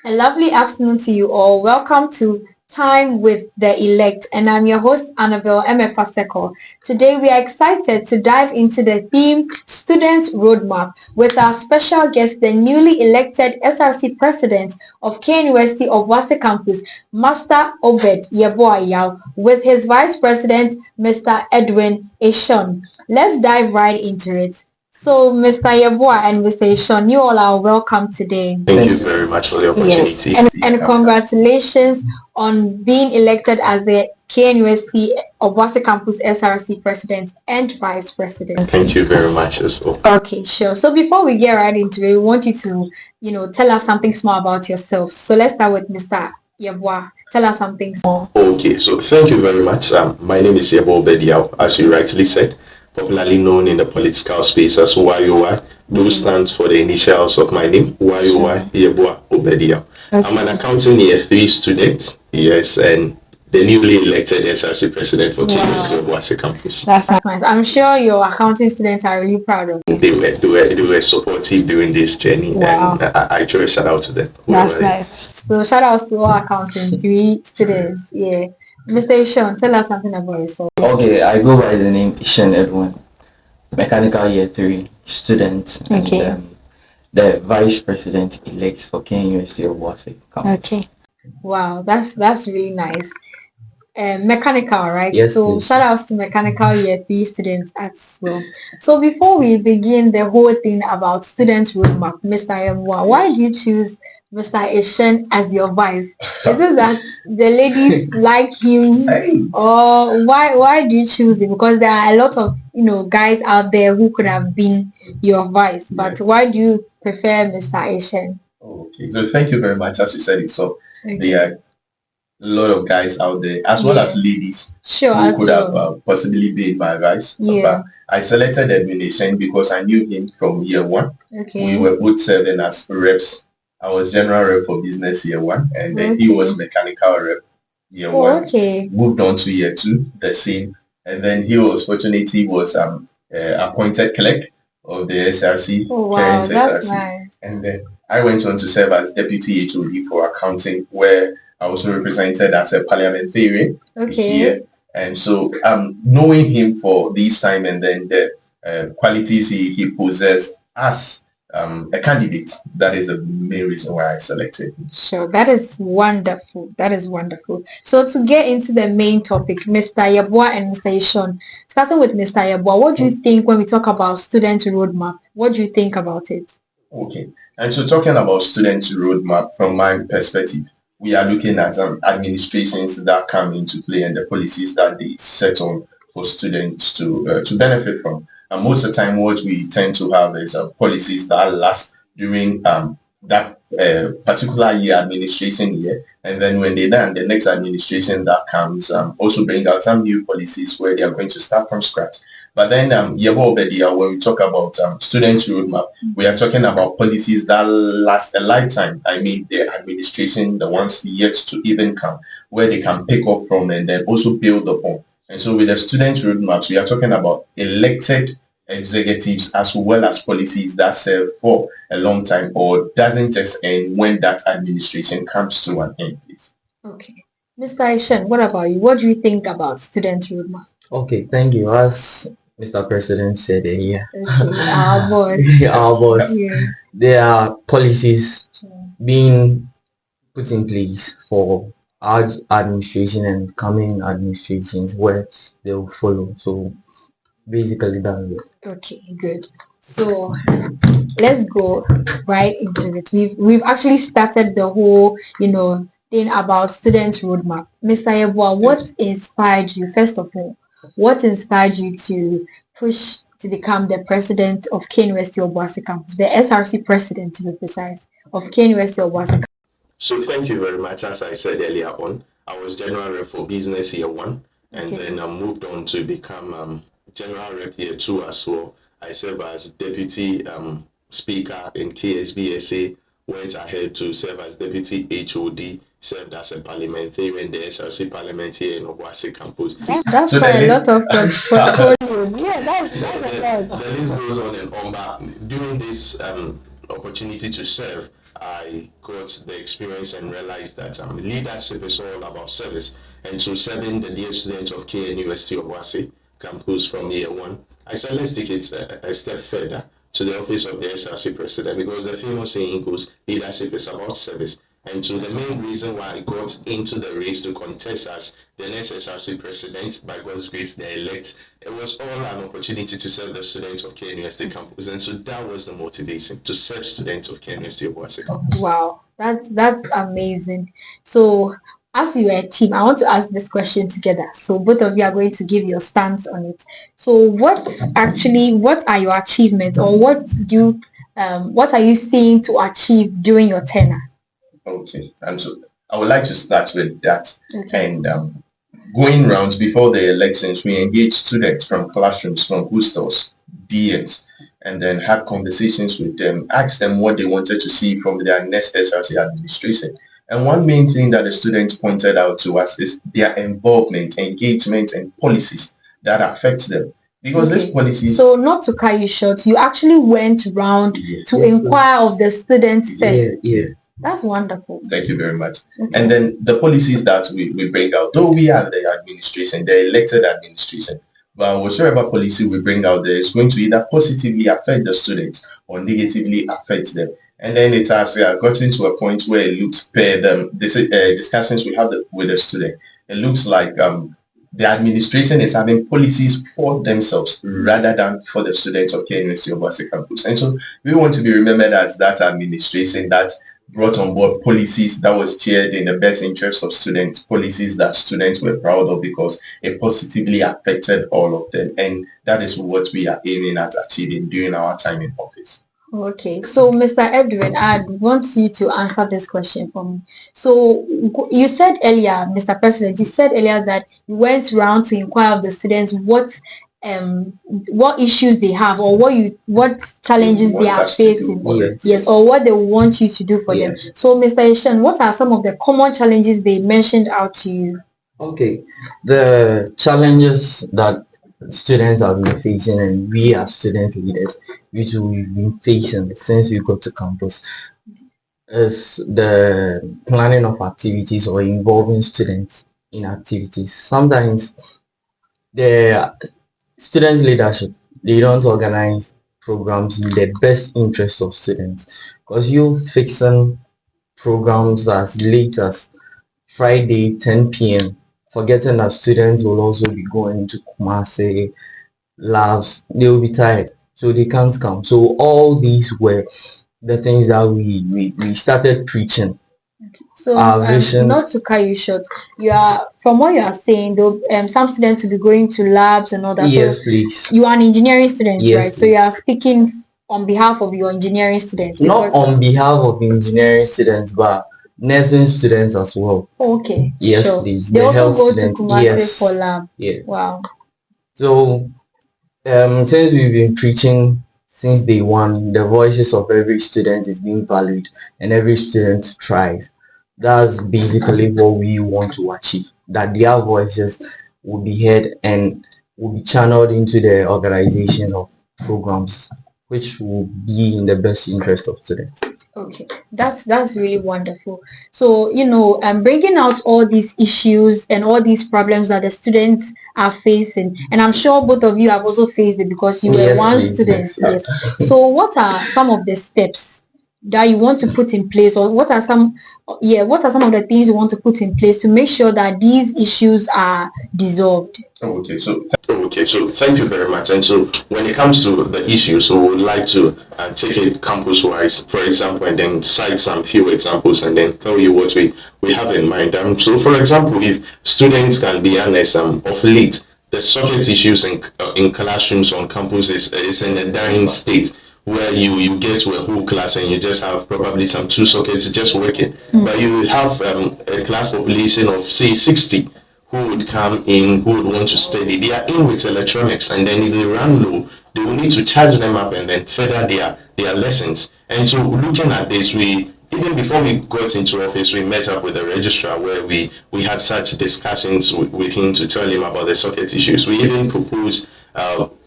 A lovely afternoon to you all. Welcome to Time with the Elect, and I'm your host, Annabelle Emefaseko. Today, we are excited to dive into the theme Students Roadmap with our special guest, the newly elected SRC President of KNUST Obuasi Campus, Master Obed Yeboah Yaw, with his Vice President, Mr. Edwin Eshun. Let's dive right into it. So, Mr. Yeboah and Mr. Eshun, you all are welcome today. Thank you very much for the Yes, opportunity. and congratulations on being elected as the KNUST Obuasi Campus SRC President and Vice President. Thank you very much as well. Okay, sure. So before we get right into it, we want you to, tell us something small about yourself. So let's start with Mr. Yeboah. Tell us something small. Okay, so thank you very much. My name is Yeboah Obed Yaw, as you rightly said, popularly known in the political space as YOY. Those stands for the initials of my name, YOY, Yeboah Obed Yaw. Okay. I'm an accounting year 3 student, yes, and the newly elected SRC president for KNUST Obuasi Campus. That's nice. I'm sure your accounting students are really proud of you. They were supportive during this journey, and I actually shout out to them. That's nice. So shout out to all accounting 3 students. Yeah. Mr. Eshun, tell us something about yourself. Okay, I go by the name Eshun Edwin, mechanical year 3 student, Okay. and the vice president elect for KNUST Obuasi Campus. Okay. Wow, that's really nice. Mechanical, right? Yes, So please. shout outs to mechanical year 3 students as well. So before we begin the whole thing about students roadmap, Mr. Yeboah, why did you choose Mr. Eshun as your vice? Is it that the ladies like him, or why do you choose him? Because there are a lot of guys out there who could have been your vice, but why do you prefer Mr. Eshun? Okay, so thank you very much. As you said it, so Okay. there are a lot of guys out there, as well as ladies, Sure, who as could well. have possibly been my vice. Yeah. But I selected Edwin Eshun because I knew him from year 1. Okay. We were both serving as reps. I was general rep for business year 1, and then he was mechanical rep year 1. Okay. Moved on to year 2, the same. And then he was fortunate, he was appointed clerk of the SRC, Oh wow, current that's SRC. nice. And then I went on to serve as deputy HOD for accounting, where I also represented as a parliamentarian Okay. here. And so knowing him for this time, and then the qualities he possessed as a candidate, that is the main reason why I selected him. Sure, that is wonderful. That is wonderful. So to get into the main topic, Mr. Yeboah and Mr. Eshun, starting with Mr. Yeboah, what do you think when we talk about student roadmap? What do you think about it? Okay. And so talking about student roadmap, from my perspective, we are looking at administrations that come into play and the policies that they set on for students to benefit from. And most of the time, what we tend to have is policies that last during that particular year, administration year, and then when they're done, the next administration that comes also bring out some new policies where they are going to start from scratch. But then Yeboah Obed Yaw, when we talk about student roadmap, we are talking about policies that last a lifetime. I mean, the administration, the ones yet to even come, where they can pick up from and then also build upon. And so with the student roadmaps, we are talking about elected executives as well as policies that serve for a long time or doesn't just end when that administration comes to an end, please. Okay. Mr. Eshun, what about you? What do you think about student roadmap? Okay, thank you. As Mr. President said earlier, Okay, our boss. our boss, Yeah. there are policies being put in place for our administration and coming administrations where they will follow. So basically that's it. Okay, good. So let's go right into it. We've actually started the whole, thing about student roadmap. Mr. Yeboah, what inspired you, first of all? What inspired you to push to become the president of KNUST Obuasi Campus, the SRC president to be precise, of KNUST Obuasi Campus? So thank you very much. As I said earlier on, I was general rep for business year 1, and then I moved on to become general rep year 2 as well. I serve as deputy speaker in KSBSA, went ahead to serve as deputy HOD, served as a parliamentarian, the SRC parliament here in Obuasi Campus. That's So quite a the lot of portfolios. Yeah, that's a lot. The list goes on and on, but during this opportunity to serve, I got the experience and realized that leadership is all about service. And so serving the dear students of KNUST Obuasi campus from year one, I said, let's take it a step further to the office of the SRC president, because the famous saying goes, leadership is about service. And so the main reason why I got into the race to contest as the next SRC president, by God's grace, the elect, it was all an opportunity to serve the students of KNUST campus. And so that was the motivation, to serve students of KNUST Obuasi campus. Wow, that's amazing. So, as you are a team, I want to ask this question together. So both of you are going to give your stance on it. So, what are your achievements, or what are you seeing to achieve during your tenure? Okay, and so I would like to start with that. Okay. And going round before the elections, we engaged students from classrooms, from hostels, DMs, and then had conversations with them, asked them what they wanted to see from their next SRC administration. And one main thing that the students pointed out to us is their involvement, engagement, and policies that affect them. Because these policies... So, not to cut you short, you actually went round to inquire of the students first. Yeah. That's wonderful. Thank you very much. Okay. And then the policies that we bring out, though we are the administration, the elected administration, but whatever policy we bring out there is going to either positively affect the students or negatively affect them. And then it has gotten to a point where it looks, per the discussions we have with the student, it looks like the administration is having policies for themselves rather than for the students of KNUST Obuasi campus. And so we want to be remembered as that administration that brought on board policies that was chaired in the best interest of students, policies that students were proud of because it positively affected all of them. And that is what we are aiming at achieving during our time in office. Okay, so Mr. Edwin, I want you to answer this question for me. So you said earlier, Mr. President, you said earlier that you went around to inquire of the students what issues they have, or what challenges they are facing, yes, or what they want you to do for them. So, Mr. Eshun, what are some of the common challenges they mentioned out to you? Okay, the challenges that students have been facing, and we as student leaders, which we've been facing since we got to campus, is the planning of activities or involving students in activities. Sometimes the student leadership, they don't organize programs in the best interest of students, because you fixing programs as late as Friday 10 p.m. forgetting that students will also be going to Kumasi labs. They will be tired, so they can't come. So all these were the things that we started preaching. So not to cut you short, from what you are saying, though, some students will be going to labs and all that. Yes, so please. You are an engineering student, yes, right? Please. So you are speaking on behalf of your engineering students. Not on behalf of engineering students, but nursing students as well. Okay. Yes, sure. Please. They also go to Kumasi for lab. Yeah. Wow. So since we've been preaching since day one, the voices of every student is being valued and every student thrive. That's basically what we want to achieve, that their voices will be heard and will be channeled into the organization of programs which will be in the best interest of students. Okay, that's really wonderful. So, bringing out all these issues and all these problems that the students are facing, and I'm sure both of you have also faced it because you were one student. Yes. So what are some of the steps that you want to put in place, or what are some of the things you want to put in place to make sure that these issues are dissolved? Okay, so thank you very much. And so when it comes to the issues, we would like to take it campus-wise, for example, and then cite some few examples and then tell you what we have in mind. So for example, if students can be honest, of late, the socket issues in classrooms on campus is in a dying state, where you get to a whole class and you just have probably some 2 sockets just working. But you have a class population of say 60 who would come in, who would want to study. They are in with electronics, and then if they run low, they will need to charge them up and then further their lessons. And so looking at this, even before we got into office, we met up with the registrar where we had such discussions with him to tell him about the socket issues. We even proposed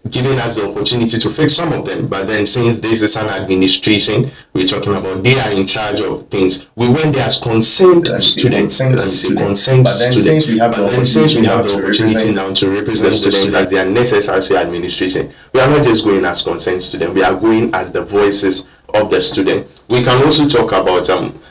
giving us the opportunity to fix some of them. But then, since this is an administration we're talking about, they are in charge of things. We went there as concerned students. Let me say concerned students. Since we have the opportunity now to represent students as their necessary administration, we are not just going as concerned students. We are going as the voices of the student. We can also talk about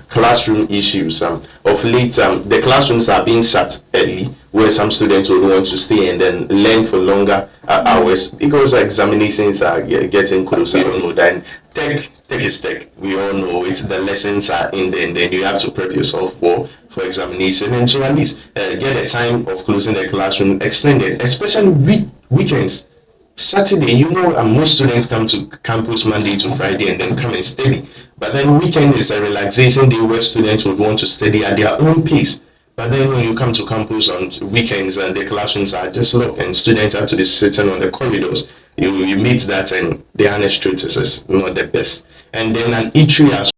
classroom issues. Of late, the classrooms are being shut early, where some students will want to stay and then learn for longer hours because examinations are getting closer. We all know that. Tech is tech. We all know it. The lessons are in there, and then you have to prep yourself for examination, and so at least get the time of closing the classroom extended, especially weekends. Saturday, most students come to campus Monday to Friday and then come and study. But then weekend is a relaxation day where students would want to study at their own pace. But then when you come to campus on weekends and the classrooms are just locked and students have to be sitting on the corridors, you meet that, and the honest truth is not the best. And then an eatery as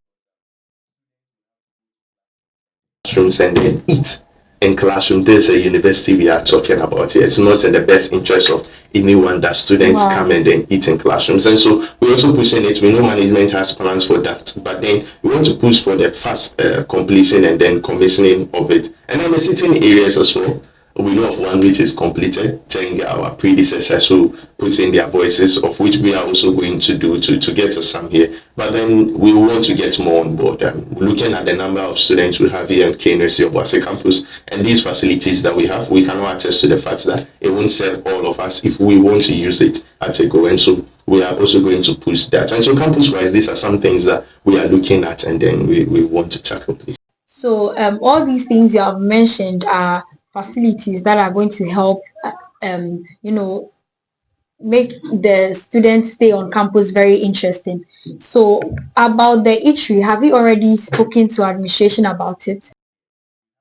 classrooms and then eat in classroom. There's a university we are talking about here. It's not in the best interest of anyone that students come and then eat in classrooms. And so we also pushing it. We know management has plans for that, but then we want to push for the fast completion and then commissioning of it. And then the sitting areas as well. We know of one which is completed. Thank our predecessors who put in their voices, of which we are also going to do to get us some here. But then we want to get more on board. Looking at the number of students we have here on Knust Obuasi campus and these facilities that we have, we cannot attest to the fact that it won't serve all of us if we want to use it at a go. And so we are also going to push that. And so campus-wise, these are some things that we are looking at and then we want to tackle, please. So all these things you have mentioned are facilities that are going to help make the students stay on campus very interesting. So about the eatery, have you already spoken to administration about it?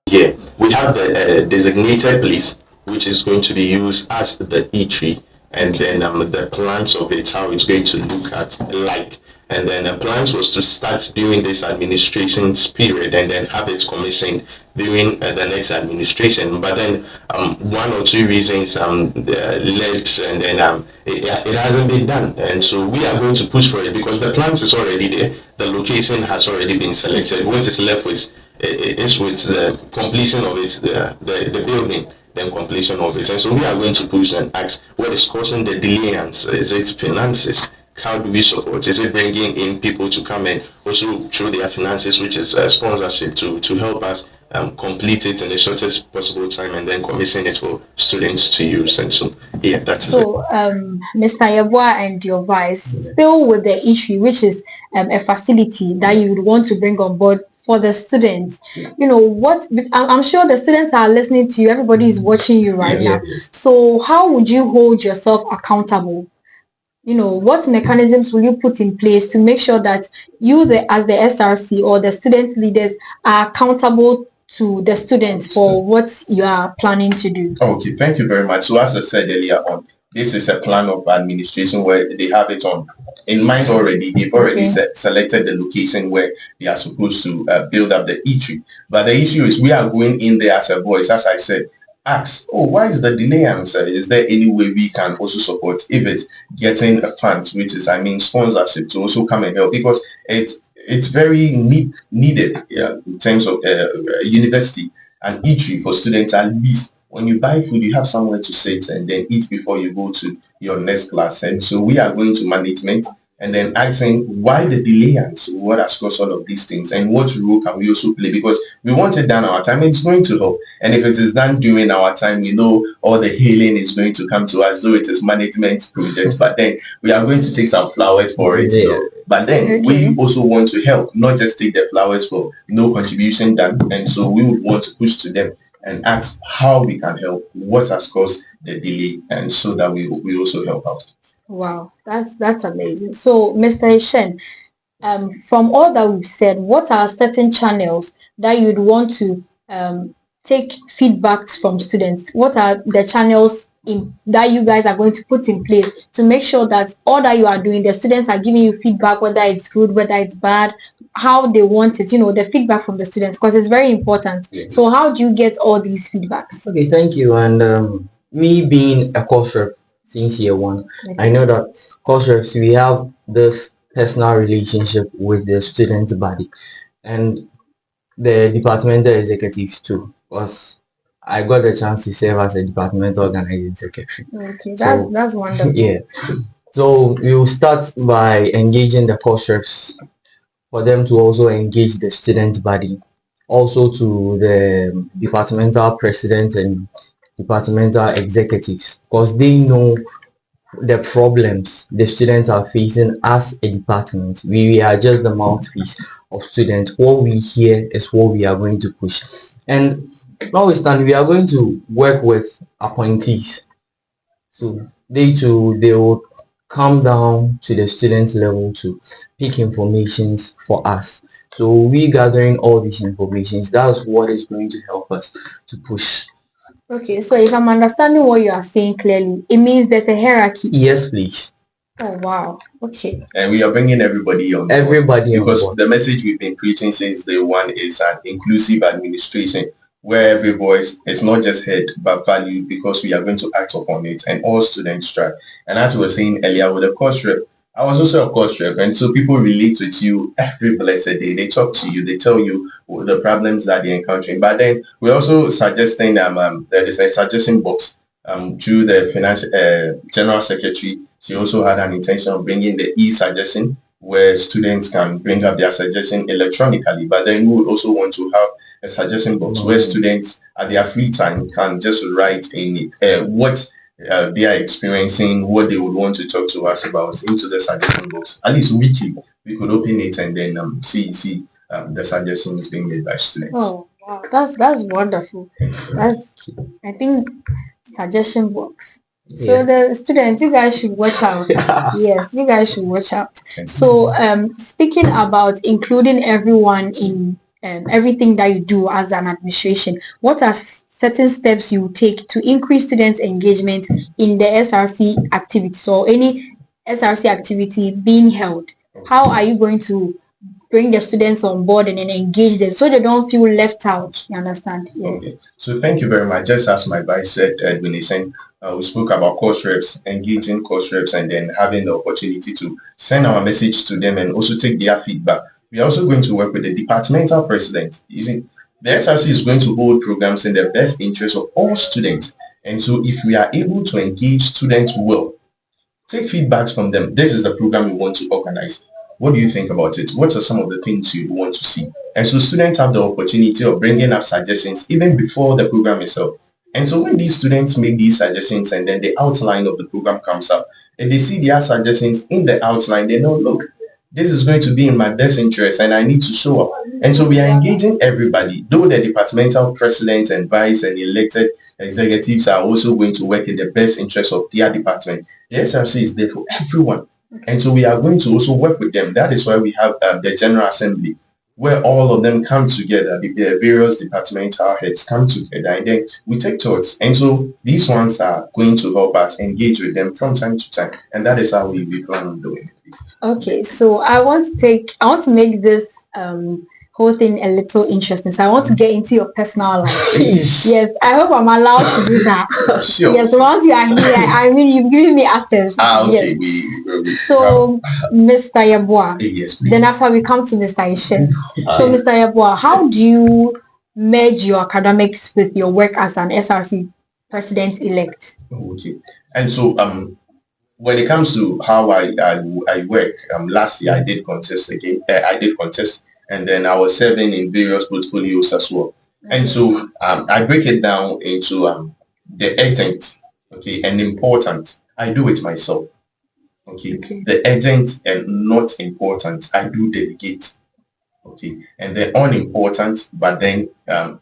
Yeah, we have the designated place which is going to be used as the eatery, and then the plans of it, how it's going to look at like. And then the plans was to start during this administration's period and then have it commissioned during the next administration. But then one or two reasons led, and then it hasn't been done. And so we are going to push for it because the plans is already there. The location has already been selected. What is left is with the completion of it, the building, then completion of it. And so we are going to push and ask what is causing the delay. Is it finances? How do we support? Is it bringing in people to come and also show their finances, which is sponsorship to help us complete it in the shortest possible time and then commission it for students to use? And so, yeah, that's it. So, Mr. Yeboah and your vice, still with the issue, which is a facility that you would want to bring on board for the students. I'm sure the students are listening to you. Everybody is watching you right now. Yes. So how would you hold yourself accountable? What mechanisms will you put in place to make sure that you, as the SRC or the student leaders, are accountable to the students for what you are planning to do? Okay, thank you very much. So as I said earlier on, this is a plan of administration where they have it in mind already. They've already selected the location where they are supposed to build up the eatery. But the issue is we are going in there as a voice, as I said. Ask, why is the delay answer? Is there any way we can also support if it's getting funds, which is, sponsorship to also come and help? Because it's very needed in terms of university and eatery for students. At least when you buy food, you have somewhere to sit and then eat before you go to your next class. And so we are going to management and then asking why the delay and what has caused all of these things and what role can we also play, because we want it done our time. It's going to help, and if it is done during our time, we know all the hailing is going to come to us, though it is management project, but then we are going to take some flowers for it. But then we also want to help, not just take the flowers for no contribution done. And so we would want to push to them and ask how we can help, what has caused the delay, and so that we also help out. Wow, that's amazing. So, Mr. Eshun, from all that we've said, what are certain channels that you'd want to take feedbacks from students? What are the channels that you guys are going to put in place to make sure that all that you are doing, the students are giving you feedback, whether it's good, whether it's bad, how they want it, the feedback from the students, because it's very important. Yes. So how do you get all these feedbacks? Okay, thank you. And me being a course rep since year one. I know that course reps, we have this personal relationship with the student body and the departmental executives too, because I got the chance to serve as a departmental organizing secretary. Okay, that's wonderful. Yeah. So we will start by engaging the course reps for them to also engage the student body, also to the departmental president and departmental executives, because they know the problems the students are facing as a department. We are just the mouthpiece of students. What we hear is what we are going to push. And notwithstanding, we are going to work with appointees. So they too, they will come down to the students level to pick informations for us. So we gathering all these informations, that's what is going to help us to push. Okay, so if I'm understanding what you are saying clearly, it means there's a hierarchy. Yes, please. Oh wow. Okay. And we are bringing everybody on board. Everybody because on board. The message we've been preaching since day one is an inclusive administration where every voice is not just heard but valued, because we are going to act upon it and all students strive. And as we were saying earlier with the course rep, I was also a course rep, and so people relate with you every blessed day. They talk to you, they tell you the problems that they're encountering. But then we're also suggesting there is a suggestion box through the financial general secretary. She also had an intention of bringing the e-suggestion where students can bring up their suggestion electronically. But then we would also want to have a suggestion box where students at their free time can just write in what they are experiencing, what they would want to talk to us about into the suggestion box. At least weekly, we could open it and then see the suggestions being made by students. Oh wow, that's wonderful. That's, I think, suggestion box. So the students, you guys should watch out. Yes, you guys should watch out. So speaking about including everyone in everything that you do as an administration, what are certain steps you take to increase students' engagement in the SRC activities or any SRC activity being held? How are you going to bring the students on board and then engage them so they don't feel left out? You understand? Yeah. Okay. So thank you very much. Just as my vice said, Edwin, we spoke about course reps, engaging course reps, and then having the opportunity to send our message to them and also take their feedback. We are also going to work with the departmental president. The SRC is going to hold programs in the best interest of all students. And so if we are able to engage students well, take feedbacks from them. This is the program we want to organize. What do you think about it? What are some of the things you want to see? And so students have the opportunity of bringing up suggestions even before the program itself. And so when these students make these suggestions and then the outline of the program comes up, and they see their suggestions in the outline, they know, look, this is going to be in my best interest and I need to show up. And so we are engaging everybody, though the departmental presidents and vice and elected executives are also going to work in the best interest of their department. The SRC is there for everyone. And so we are going to also work with them. That is why we have the General Assembly, where all of them come together, the various departmental heads come together, and then we take thoughts. And so these ones are going to help us engage with them from time to time. And that is how we plan on doing it. Okay, so I want to make this whole thing a little interesting. So I want to get into your personal life. Yes, I hope I'm allowed to do that. Sure. Yes, once you are here, I mean, you've given me access. Okay. Yes. So, Mr. Yeboah, yes, please. then after we come to Mr. Eshun. So, Mr. Yeboah, how do you merge your academics with your work as an SRC president-elect? Okay. And so, when it comes to how I work, last year I did contest again. And then I was serving in various portfolios as well. And so I break it down into the urgent, okay, and important. I do it myself. Okay. The urgent and not important, I do delegate. Okay. And the unimportant, but then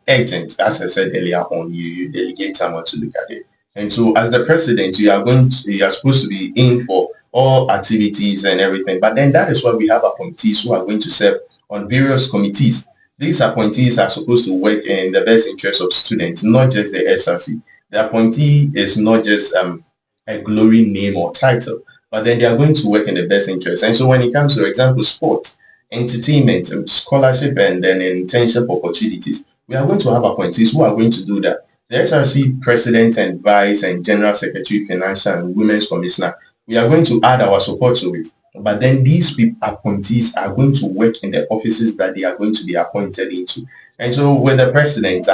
urgent, as I said earlier on, you delegate someone to look at it. And so as the president, you are supposed to be in for all activities and everything. But then that is why we have appointees who are going to serve on various committees. These appointees are supposed to work in the best interest of students, not just the SRC. The appointee is not just a glory name or title, but then they are going to work in the best interest. And so when it comes to, for example, sports, entertainment, scholarship, and then internship opportunities, we are going to have appointees who are going to do that. the SRC President and Vice and General Secretary, Financial and Women's Commissioner, we are going to add our support to it. But then these people, appointees, are going to work in the offices that they are going to be appointed into. And so with the president,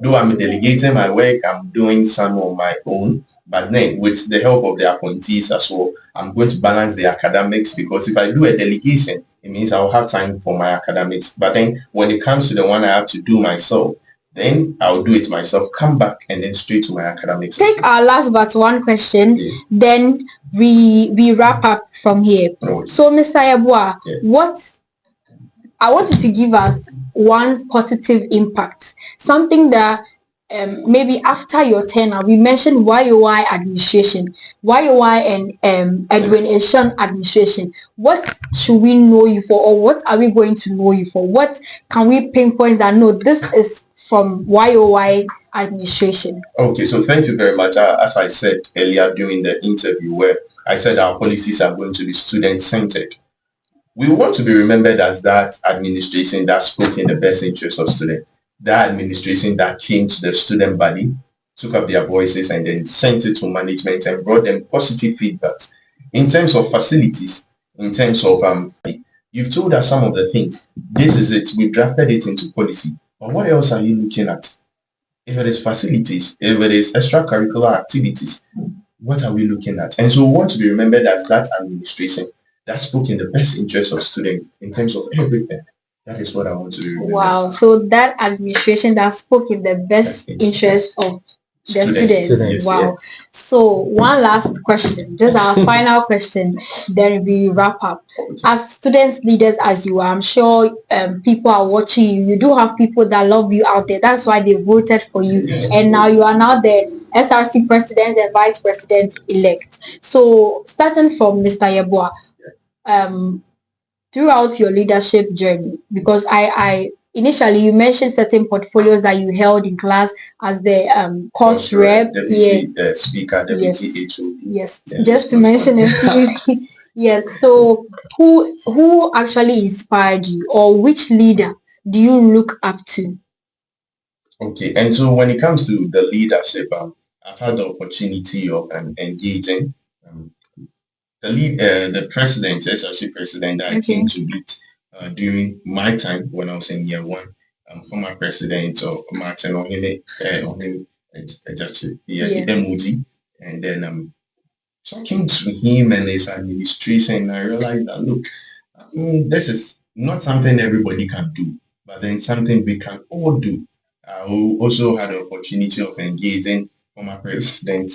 though I'm delegating my work, I'm doing some on my own. But then with the help of the appointees as well, I'm going to balance the academics, because if I do a delegation, it means I'll have time for my academics. But then when it comes to the one I have to do myself, then I'll do it myself, come back, and then straight to my academics. Take our last but one question, Yeah. then we wrap up from here. No. So, Mr. Yeboah, I want you to give us one positive impact, something that maybe after your tenure, we mentioned YOI administration, YOI and Edwin Eshun administration. What should we know you for, or what are we going to know you for? What can we pinpoint that no, this is from YOI administration? Okay, so thank you very much. As I said earlier during the interview, where I said our policies are going to be student-centered, we want to be remembered as that administration that spoke in the best interest of students, that administration that came to the student body, took up their voices, and then sent it to management and brought them positive feedbacks in terms of facilities, in terms of you've told us some of the things. This is it. We drafted it into policy. But what else are you looking at? If it is facilities, if it is extracurricular activities, what are we looking at? And so we want to be remembered as that administration that spoke in the best interest of students in terms of everything. That is what I want to do. Wow. So that administration that spoke in the best interest of the students. Wow. Yeah. So one last question. This is our final question. Then we wrap up. As students leaders as you are, I'm sure people are watching you. You do have people that love you out there. That's why they voted for you. Yes. And now you are now the SRC president and vice president elect. So starting from Mr. Yeboah, throughout your leadership journey, because I initially you mentioned certain portfolios that you held in class as the course rep, deputy speaker, deputy HOD. Yes, just to mention a few. Yes. So who actually inspired you, or which leader do you look up to? Okay, and so when it comes to the leadership, I've had the opportunity of engaging the president, SRC president that I came to meet during my time when I was in year one, former president of Martin Ohene, MOD, and then talking to him and his administration, I realized that look, this is not something everybody can do, but then something we can all do. I also had the opportunity of engaging former president,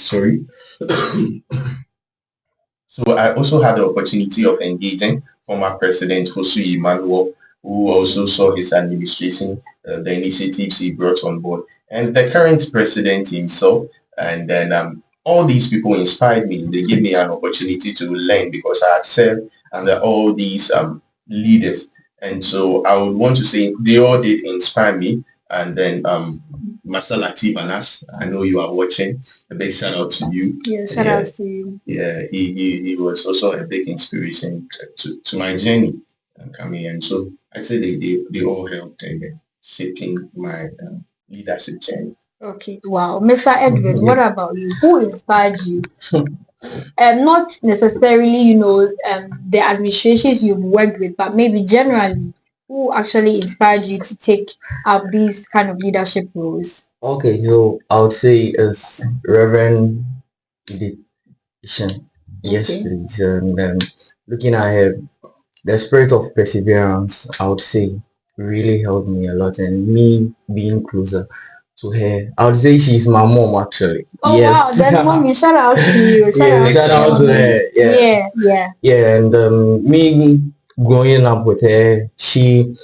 So I also had the opportunity of engaging former President Jose Emmanuel, who also saw his administration, the initiatives he brought on board, and the current president himself. And then all these people inspired me. They gave me an opportunity to learn because I had served under all these leaders. And so I would want to say they all did inspire me. And then Master Latif Anas, I know you are watching. A big shout out to you. Yeah, shout out to you. Yeah, he was also a big inspiration to my journey coming in. So I'd say they all helped in shaping my leadership journey. Okay, wow. Mr. Edwin, what about you? Who inspired you? Not necessarily, the administrations you've worked with, but maybe generally, who actually inspired you to take up these kind of leadership roles? Okay, so I would say it's Reverend Eshun. Yes, please. And looking ahead, the spirit of perseverance, I would say, really helped me a lot, and me being closer to her. I would say she's my mom actually. Oh yes. Wow, then mommy, shout out to you. Shout out to her. Yeah, and me growing up with her, she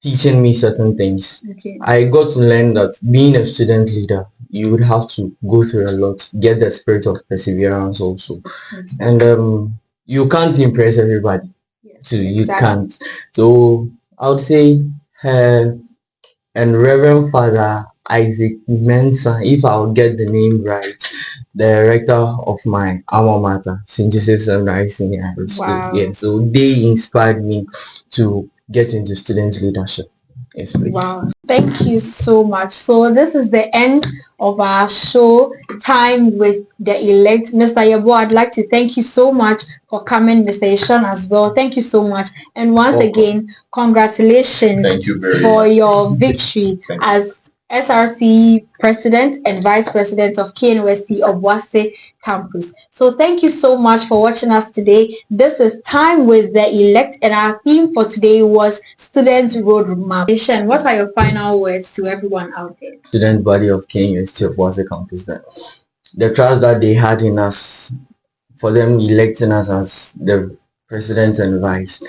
teaching me certain things. Okay. I got to learn that being a student leader, you would have to go through a lot, get the spirit of perseverance also. Okay. And you can't impress everybody. Yes, so you can't. So I would say her and Reverend Father Isaac Mensah, if I'll get the name right, the director of my alma mater, St. Joseph's Seminary Senior High School. Wow. Yeah, so they inspired me to get into student leadership. Yes, please. Wow, thank you so much. So this is the end of our show, Time with the Elect. Mr. Yeboah, I'd like to thank you so much for coming, Mr. Eshun as well. Thank you so much. And once Welcome. again, congratulations Thank you very for much. your victory Thank you. as SRC President and Vice President of KNUST Obuasi Campus. So thank you so much for watching us today. This is Time with the Elect, and our theme for today was Student Roadmap. Eshun, what are your final words to everyone out there? Student body of KNUST Obuasi Campus, that the trust that they had in us, for them electing us as the president and vice,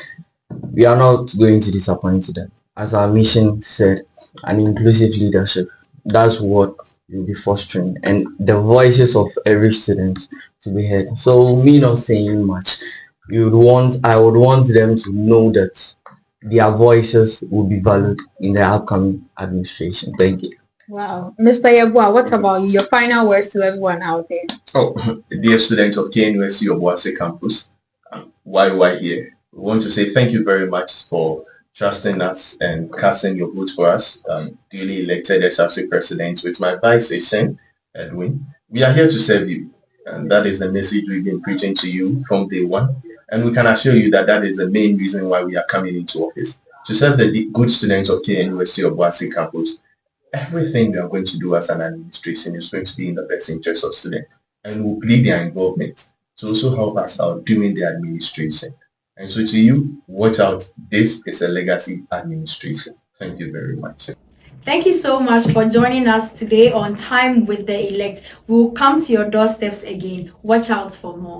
we are not going to disappoint them. As our mission said, an inclusive leadership. That's what we'll be fostering, and the voices of every student to be heard. So me not saying much, I would want them to know that their voices will be valued in the upcoming administration. Thank you. Wow. Mr. Yeboah, what about you? Your final words to everyone out there. Oh, dear students of KNUST Obuasi Campus, why we are here. We want to say thank you very much for trusting us and casting your vote for us, duly elected SRC President with my vice, Eshun Edwin. We are here to serve you, and that is the message we've been preaching to you from day one. And we can assure you that that is the main reason why we are coming into office, to serve the good students of KNUST Obuasi Campus. Everything we are going to do as an administration is going to be in the best interest of students, and we'll plead their involvement to also help us out during the administration. And so to you, watch out. This is a legacy administration. Thank you very much. Thank you so much for joining us today on Time with the Elect. We'll come to your doorsteps again. Watch out for more.